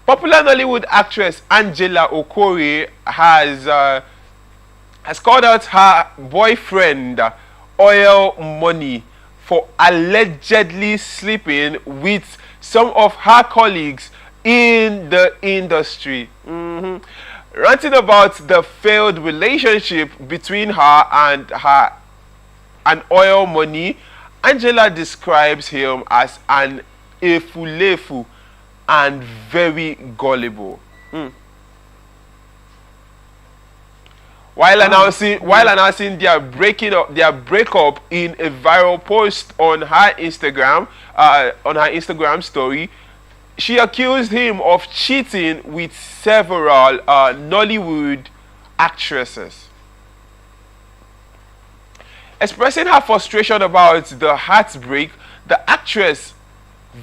Popular Nollywood actress Angela Okorie has called out her boyfriend Oil Money for allegedly sleeping with some of her colleagues in the industry. Ranting about the failed relationship between her and Oil Money, Angela describes him as an efulefu and very gullible. While announcing their breakup in a viral post on her Instagram story, she accused him of cheating with several Nollywood actresses. Expressing her frustration about the heartbreak, the actress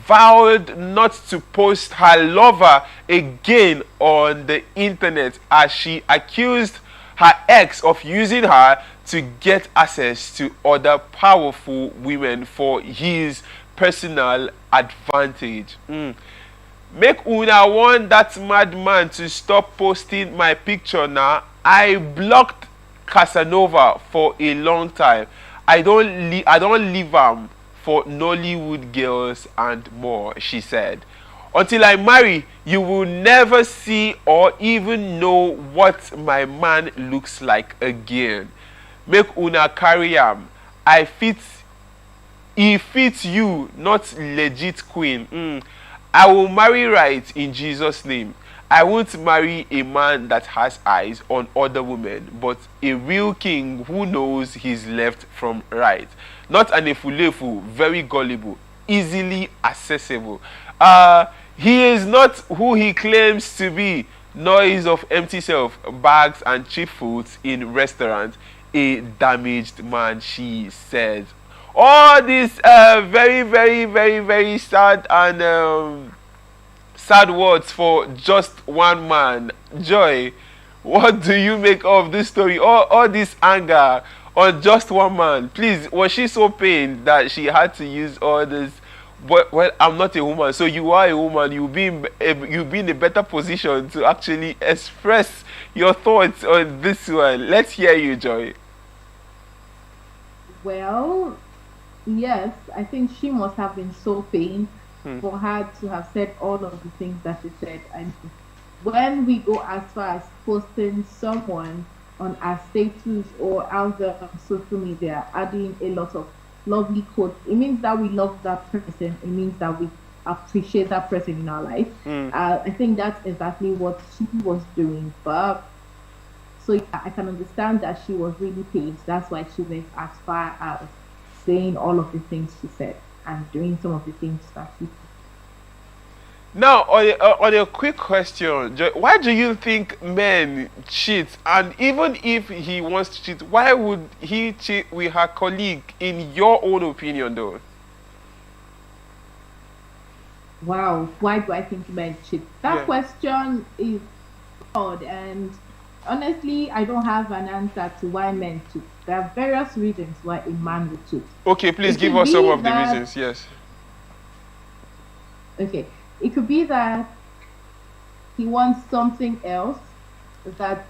vowed not to post her lover again on the internet, as she accused her ex of using her to get access to other powerful women for his personal advantage. Make una want that madman to stop posting my picture now. I blocked Casanova for a long time. I don't leave him for Nollywood girls and more, she said. Until I marry, you will never see or even know what my man looks like again. Make una carry am. He fits you, not legit queen. I will marry right in Jesus' name. I won't marry a man that has eyes on other women, but a real king who knows his left from right. Not an efulefu, very gullible, easily accessible. He is not who he claims to be. Noise of empty self, bags and cheap foods in restaurants. A damaged man, she says. All these very, very, very, very sad and sad words for just one man. Joy, what do you make of this story? All this anger on just one man. Please, was she so pained that she had to use all this? But, well, I'm not a woman, so you are a woman. You'll be in a better position to actually express your thoughts on this one. Let's hear you, Joy. Well, yes, I think she must have been so pained for her to have said all of the things that she said. And when we go as far as posting someone on our status or out there on social media, adding a lot of lovely quotes, it means that we love that person. It means that we appreciate that person in our life. I think that's exactly what she was doing. But so yeah, I can understand that she was really pained. That's why she went as far as saying all of the things she said and doing some of the things that she did. Now, on a quick question, why do you think men cheat? And even if he wants to cheat, why would he cheat with her colleague, in your own opinion, though? Wow, why do I think men cheat? That question is odd, and honestly, I don't have an answer to why men cheat. There are various reasons why a man would cheat. Okay, please give us some of the reasons, yes. Okay. It could be that he wants something else that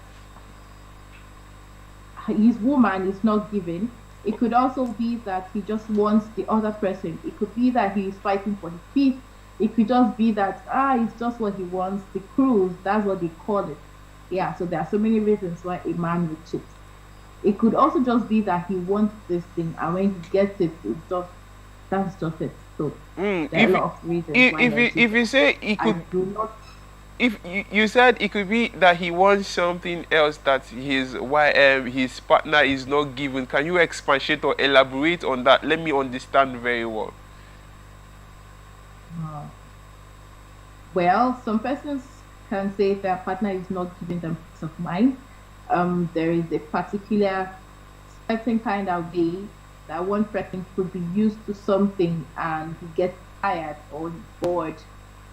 his woman is not giving. It could also be that he just wants the other person. It could be that he is fighting for his peace. It could just be that, it's just what he wants. The cruise, that's what they call it. Yeah, so there are so many reasons why a man would cheat. It could also just be that he wants this thing, and when he gets it, that's just it. So there are a lot of reasons. If you say he could, if you said it could be that he wants something else that his partner is not given, can you expatiate or elaborate on that? Let me understand very well. Well, some persons can say their partner is not giving them peace of mind. There is a particular certain kind of way that one person could be used to something and he gets tired or bored.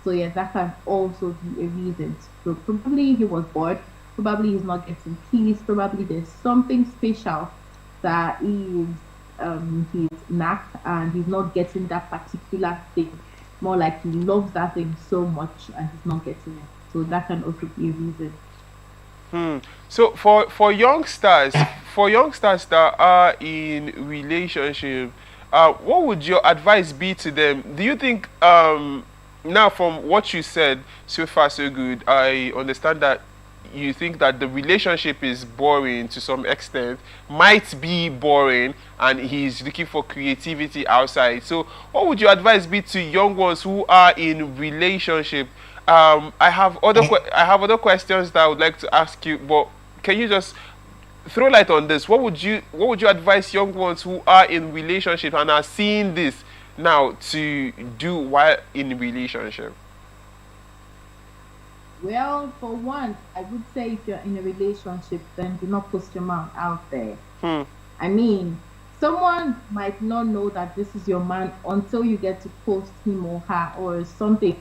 So yeah, that can also be a reason. So probably he was bored, probably he's not getting peace, probably there's something special that is his knack and he's not getting that particular thing. more like he loves that thing so much and he's not getting it. So that can also be a reason. So for youngsters that are in relationship, what would your advice be to them? Do you think now from what you said so far so good, I understand that you think that the relationship is boring to some extent, might be boring, and he's looking for creativity outside. So what would your advice be to young ones who are in relationship? I have other questions that I would like to ask you, but can you just throw light on this? What would you advise young ones who are in relationship and are seeing this now to do while in relationship? Well, for one, I would say if you're in a relationship, then do not post your man out there. Hmm. I mean, someone might not know that this is your man until you get to post him or her or something.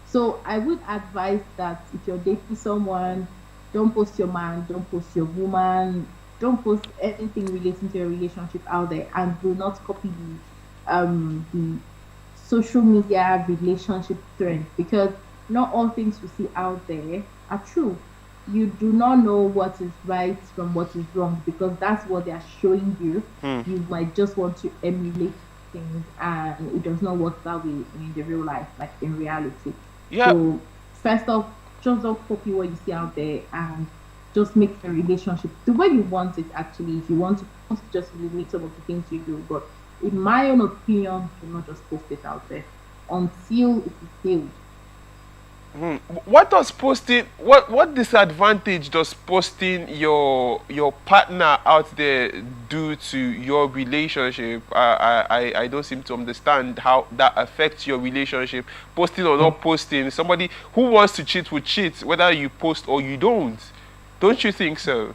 So I would advise that if you're dating someone, don't post your man, don't post your woman, don't post anything relating to your relationship out there, and do not copy the social media relationship trend, because not all things you see out there are true. You do not know what is right from what is wrong because that's what they are showing you. Hmm. You might just want to emulate things and it does not work that way in the real life, like in reality. Yeah. So first off, just don't copy what you see out there and just make the relationship the way you want it actually. If you want to post, just limit some of the things you do. But in my own opinion, do not just post it out there until it is sealed. What does posting what disadvantage does posting your partner out there do to your relationship? I don't seem to understand how that affects your relationship. Posting or not posting, somebody who wants to cheat will cheat whether you post or you don't you think so?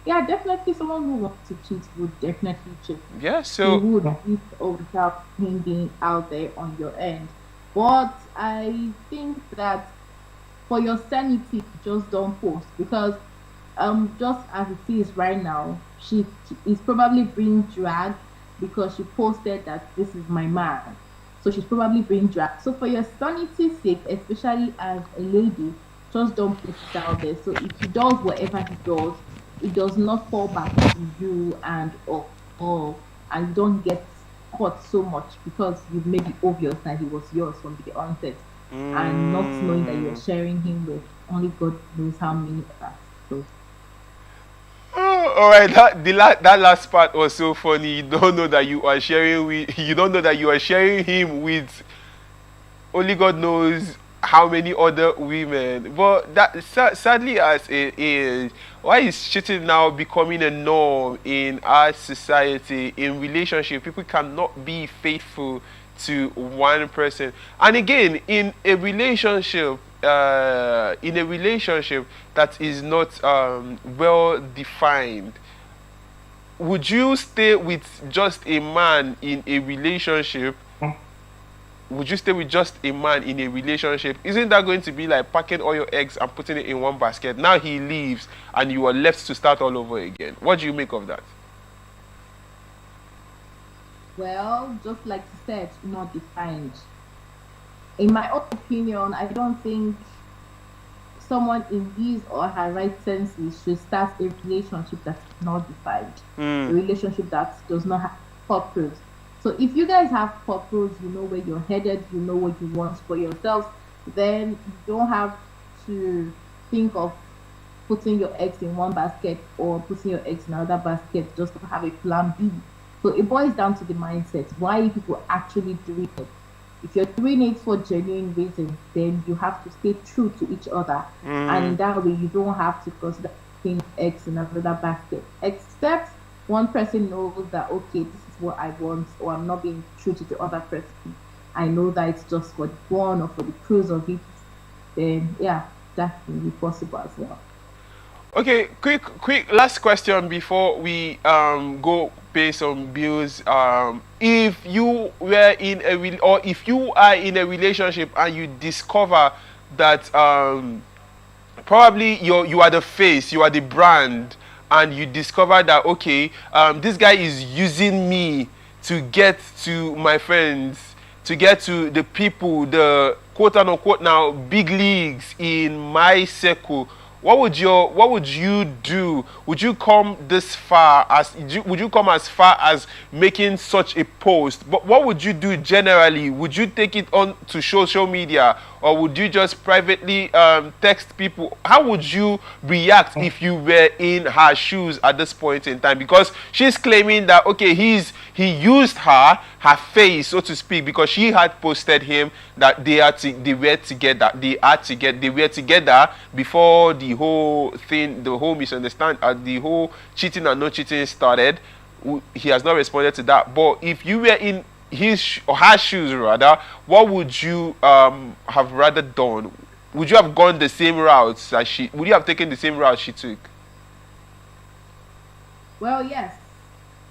Yeah, definitely someone who wants to cheat would definitely cheat. Yeah, He so would, with or without him being out there on your end. But I think that for your sanity, just don't post because just as it is right now, she is probably being dragged because she posted that this is my man. So she's probably being dragged. So for your sanity's sake, especially as a lady, just don't put it out there. So if he does whatever he does, it does not fall back to you or and you don't get caught so much because you've made it obvious that he was yours from the onset and not knowing that you're sharing him with only God knows how many others. So oh, all right, that last part was so funny. You don't know that you are sharing with you don't know that you are sharing him with only God knows how many other women. But that sadly as it is, why is cheating now becoming a norm in our society? In relationship, people cannot be faithful to one person. And again, in a relationship that is not well defined, would you stay with just a man in a relationship? Would you stay with just a man in a relationship? Isn't that going to be like packing all your eggs and putting it in one basket? Now he leaves and you are left to start all over again. What do you make of that? well, just like you said, not defined. In my own opinion, I don't think someone in his or her right senses should start a relationship that is not defined, a Hmm. relationship that does not have purpose. So if you guys have purpose, you know where you're headed, you know what you want for yourselves, then you don't have to think of putting your eggs in one basket or putting your eggs in another basket just to have a plan B. So it boils down to the mindset. Why are people actually doing it? If you're doing it for genuine reasons, then you have to stay true to each other. And in that way, you don't have to consider putting eggs in another basket. Except one person knows that, okay, this is what I want, or I'm not being true to the other person. I know that it's just for the fun or for the cruise of it. Then, yeah, that can be possible as well. Okay, quick last question before we go pay some bills. If you were in a or if you are in a relationship and you discover that probably you are the face, you are the brand, and you discover that okay, this guy is using me to get to my friends, to get to the people, the quote unquote now big leagues in my circle, what would you do? Would you come this far as would you come as far as making such a post? But what would you do generally? Would you take it on to social media, or would you just privately text people? How would you react if you were in her shoes at this point in time? Because she's claiming that okay, he used her face, so to speak, because she had posted him that they were together, they were together before the whole thing, the whole misunderstanding, the whole cheating and not cheating started. He has not responded to that. But if you were in his or her shoes, rather, what would you have rather done? Would you have gone the same route as she? Would you have taken the same route she took? Well, yes.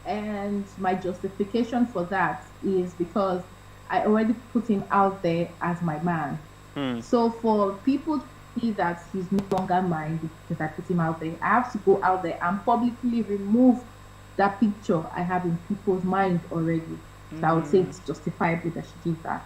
And my justification for that is because I already put him out there as my man. So for people to see that he's no longer mine because I put him out there, I have to go out there and publicly remove that picture I have in people's minds already. So I would say it's justifiable that she did that.